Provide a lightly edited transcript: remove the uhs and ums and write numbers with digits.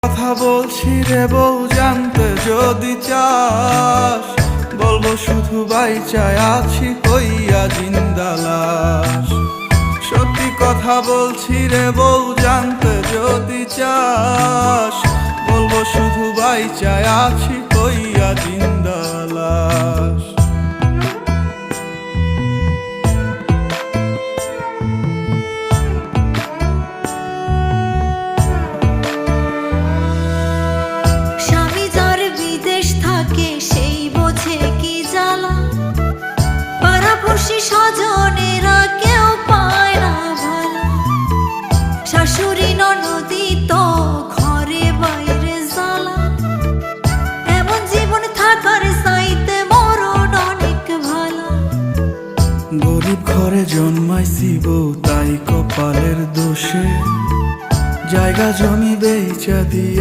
কথা বলছি রে বউ, জানতে যদি চাস, বলবো শুধু বাইচায় আছি হইয়া জিন্দালাস। সত্যি কথা বলছি রে বউ, জানতে যদি চাস,